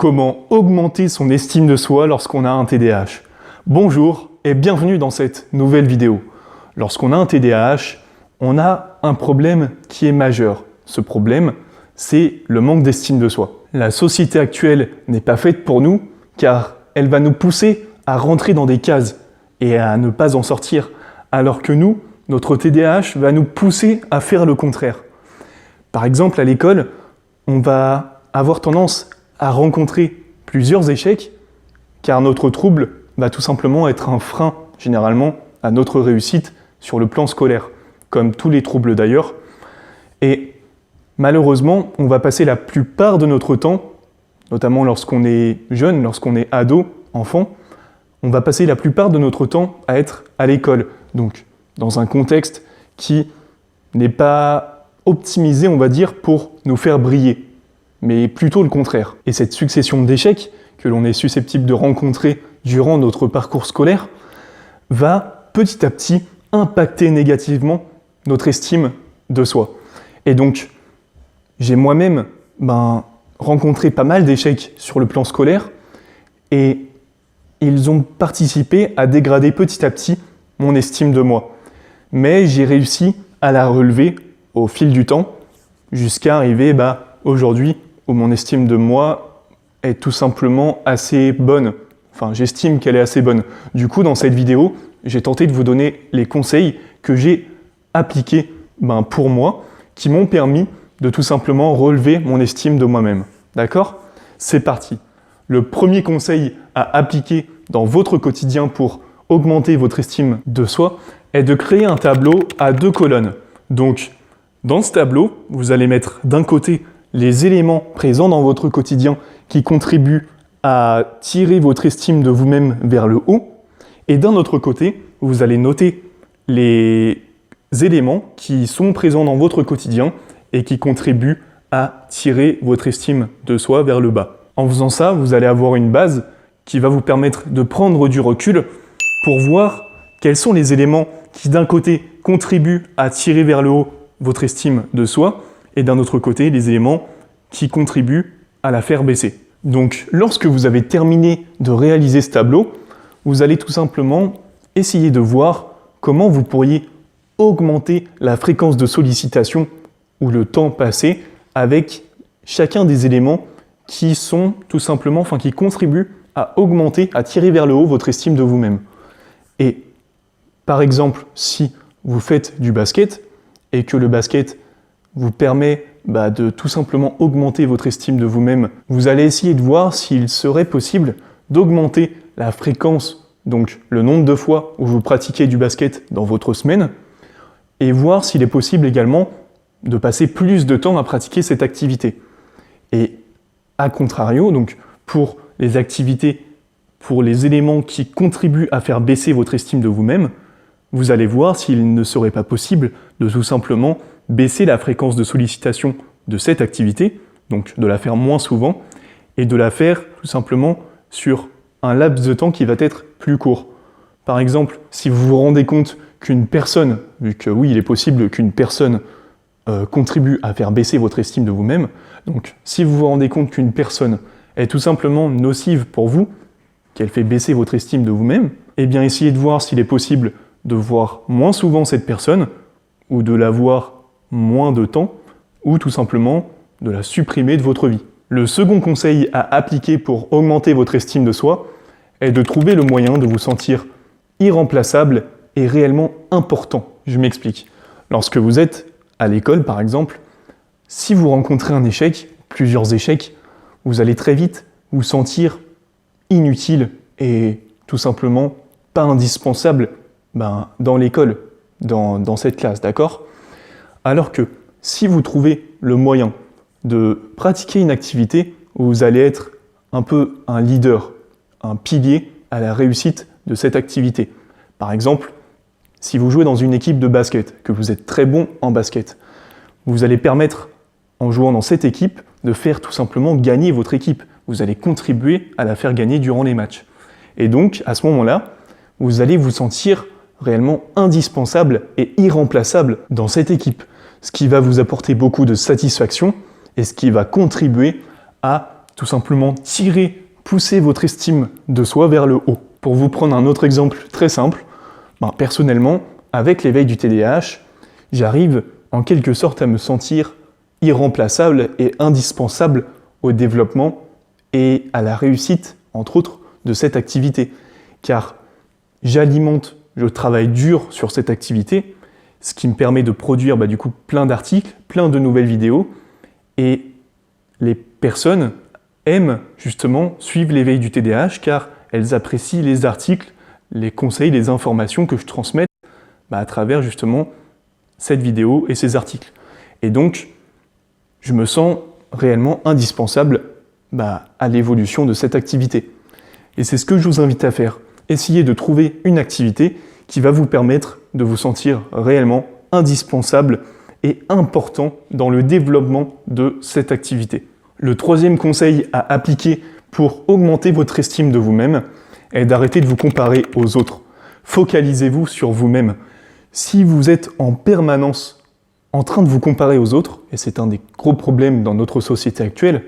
Comment augmenter son estime de soi lorsqu'on a un TDAH? Bonjour et bienvenue dans cette nouvelle vidéo. Lorsqu'on a un TDAH, on a un problème qui est majeur. Ce problème, c'est le manque d'estime de soi. La société actuelle n'est pas faite pour nous car elle va nous pousser à rentrer dans des cases et à ne pas en sortir, alors que nous, notre TDAH va nous pousser à faire le contraire. Par exemple, à l'école, on va avoir tendance à rencontrer plusieurs échecs car notre trouble va tout simplement être un frein, généralement, à notre réussite sur le plan scolaire, comme tous les troubles d'ailleurs. Et malheureusement, on va passer la plupart de notre temps, notamment lorsqu'on est jeune, lorsqu'on est ado, enfant, on va passer la plupart de notre temps à être à l'école, donc dans un contexte qui n'est pas optimisé, on va dire, pour nous faire briller, mais plutôt le contraire. Et cette succession d'échecs que l'on est susceptible de rencontrer durant notre parcours scolaire va petit à petit impacter négativement notre estime de soi. Et donc, j'ai moi-même rencontré pas mal d'échecs sur le plan scolaire et ils ont participé à dégrader petit à petit mon estime de moi. Mais j'ai réussi à la relever au fil du temps jusqu'à arriver aujourd'hui où mon estime de moi est tout simplement assez bonne. Enfin, j'estime qu'elle est assez bonne. Du coup, dans cette vidéo, j'ai tenté de vous donner les conseils que j'ai appliqués pour moi, qui m'ont permis de tout simplement relever mon estime de moi-même. D'accord ? C'est parti. Le premier conseil à appliquer dans votre quotidien pour augmenter votre estime de soi est de créer un tableau à 2 colonnes. Donc, dans ce tableau, vous allez mettre d'un côté les éléments présents dans votre quotidien qui contribuent à tirer votre estime de vous-même vers le haut. Et d'un autre côté, vous allez noter les éléments qui sont présents dans votre quotidien et qui contribuent à tirer votre estime de soi vers le bas. En faisant ça, vous allez avoir une base qui va vous permettre de prendre du recul pour voir quels sont les éléments qui d'un côté contribuent à tirer vers le haut votre estime de soi et d'un autre côté les éléments qui contribuent à la faire baisser. Donc lorsque vous avez terminé de réaliser ce tableau, vous allez tout simplement essayer de voir comment vous pourriez augmenter la fréquence de sollicitation ou le temps passé avec chacun des éléments qui sont tout simplement, qui contribuent à augmenter, à tirer vers le haut votre estime de vous-même. Et par exemple, si vous faites du basket et que le basket vous permet de tout simplement augmenter votre estime de vous-même, vous allez essayer de voir s'il serait possible d'augmenter la fréquence, donc le nombre de fois où vous pratiquez du basket dans votre semaine, et voir s'il est possible également de passer plus de temps à pratiquer cette activité. Et à contrario, donc pour les activités, pour les éléments qui contribuent à faire baisser votre estime de vous-même, vous allez voir s'il ne serait pas possible de tout simplement baisser la fréquence de sollicitation de cette activité, donc de la faire moins souvent, et de la faire tout simplement sur un laps de temps qui va être plus court. Par exemple, si vous vous rendez compte qu'une personne, vu que oui, il est possible qu'une personne contribue à faire baisser votre estime de vous-même, donc si vous vous rendez compte qu'une personne est tout simplement nocive pour vous, qu'elle fait baisser votre estime de vous-même, eh bien essayez de voir s'il est possible de voir moins souvent cette personne, ou de la voir moins de temps, ou tout simplement de la supprimer de votre vie. Le second conseil à appliquer pour augmenter votre estime de soi est de trouver le moyen de vous sentir irremplaçable et réellement important. Je m'explique. Lorsque vous êtes à l'école, par exemple, si vous rencontrez un échec, plusieurs échecs, vous allez très vite vous sentir inutile et tout simplement pas indispensable dans l'école, dans cette classe, d'accord ? Alors que si vous trouvez le moyen de pratiquer une activité où vous allez être un peu un leader, un pilier à la réussite de cette activité. Par exemple, si vous jouez dans une équipe de basket, que vous êtes très bon en basket, vous allez permettre, en jouant dans cette équipe, de faire tout simplement gagner votre équipe. Vous allez contribuer à la faire gagner durant les matchs. Et donc, à ce moment-là, vous allez vous sentir réellement indispensable et irremplaçable dans cette équipe, ce qui va vous apporter beaucoup de satisfaction et ce qui va contribuer à tout simplement pousser votre estime de soi vers le haut. Pour vous prendre un autre exemple très simple, personnellement, avec l'éveil du TDAH, j'arrive en quelque sorte à me sentir irremplaçable et indispensable au développement et à la réussite, entre autres, de cette activité. Car je travaille dur sur cette activité, ce qui me permet de produire plein d'articles, plein de nouvelles vidéos, et les personnes aiment justement suivre l'éveil du TDAH car elles apprécient les articles, les conseils, les informations que je transmets à travers justement cette vidéo et ces articles. Et donc, je me sens réellement indispensable à l'évolution de cette activité. Et c'est ce que je vous invite à faire. Essayez de trouver une activité qui va vous permettre de vous sentir réellement indispensable et important dans le développement de cette activité. Le troisième conseil à appliquer pour augmenter votre estime de vous-même est d'arrêter de vous comparer aux autres. Focalisez-vous sur vous-même. Si vous êtes en permanence en train de vous comparer aux autres, et c'est un des gros problèmes dans notre société actuelle,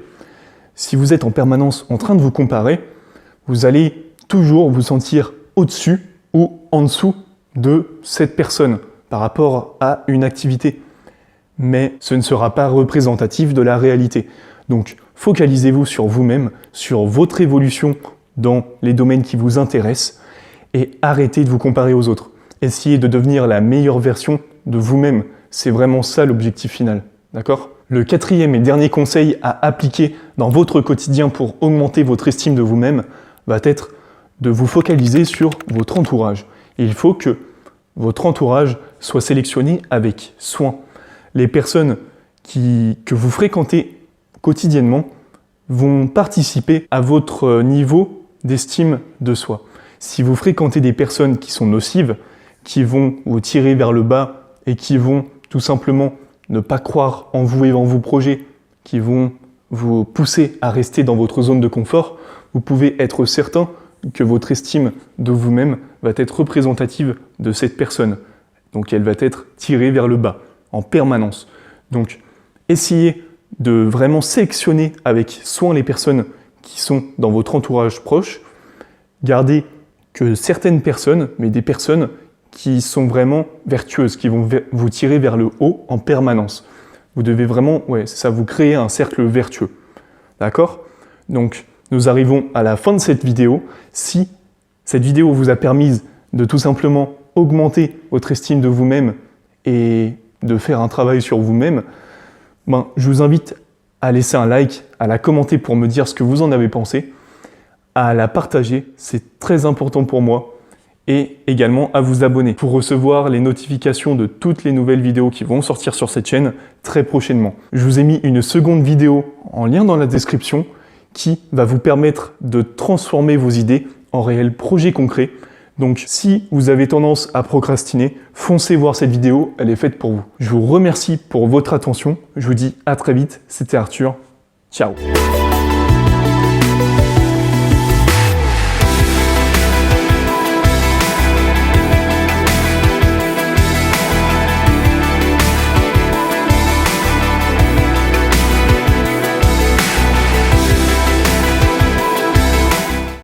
si vous êtes en permanence en train de vous comparer, vous allez toujours vous sentir au-dessus ou en dessous de cette personne par rapport à une activité. Mais ce ne sera pas représentatif de la réalité. Donc, focalisez-vous sur vous-même, sur votre évolution dans les domaines qui vous intéressent et arrêtez de vous comparer aux autres. Essayez de devenir la meilleure version de vous-même. C'est vraiment ça l'objectif final. D'accord ? Le quatrième et dernier conseil à appliquer dans votre quotidien pour augmenter votre estime de vous-même va être de vous focaliser sur votre entourage. Il faut que votre entourage soit sélectionné avec soin. Les personnes que vous fréquentez quotidiennement vont participer à votre niveau d'estime de soi. Si vous fréquentez des personnes qui sont nocives, qui vont vous tirer vers le bas et qui vont tout simplement ne pas croire en vous et en vos projets, qui vont vous pousser à rester dans votre zone de confort, vous pouvez être certain que votre estime de vous-même va être représentative de cette personne. Donc elle va être tirée vers le bas en permanence. Donc essayez de vraiment sélectionner avec soin les personnes qui sont dans votre entourage proche. Gardez que certaines personnes, mais des personnes qui sont vraiment vertueuses, qui vont vous tirer vers le haut en permanence. Vous devez vraiment, vous créer un cercle vertueux. D'accord ? Donc, nous arrivons à la fin de cette vidéo. Si cette vidéo vous a permis de tout simplement augmenter votre estime de vous-même et de faire un travail sur vous-même, je vous invite à laisser un like, à la commenter pour me dire ce que vous en avez pensé, à la partager, c'est très important pour moi, et également à vous abonner pour recevoir les notifications de toutes les nouvelles vidéos qui vont sortir sur cette chaîne très prochainement. Je vous ai mis une seconde vidéo en lien dans la description qui va vous permettre de transformer vos idées en réels projets concrets. Donc si vous avez tendance à procrastiner, foncez voir cette vidéo, elle est faite pour vous. Je vous remercie pour votre attention, je vous dis à très vite, c'était Arthur, ciao.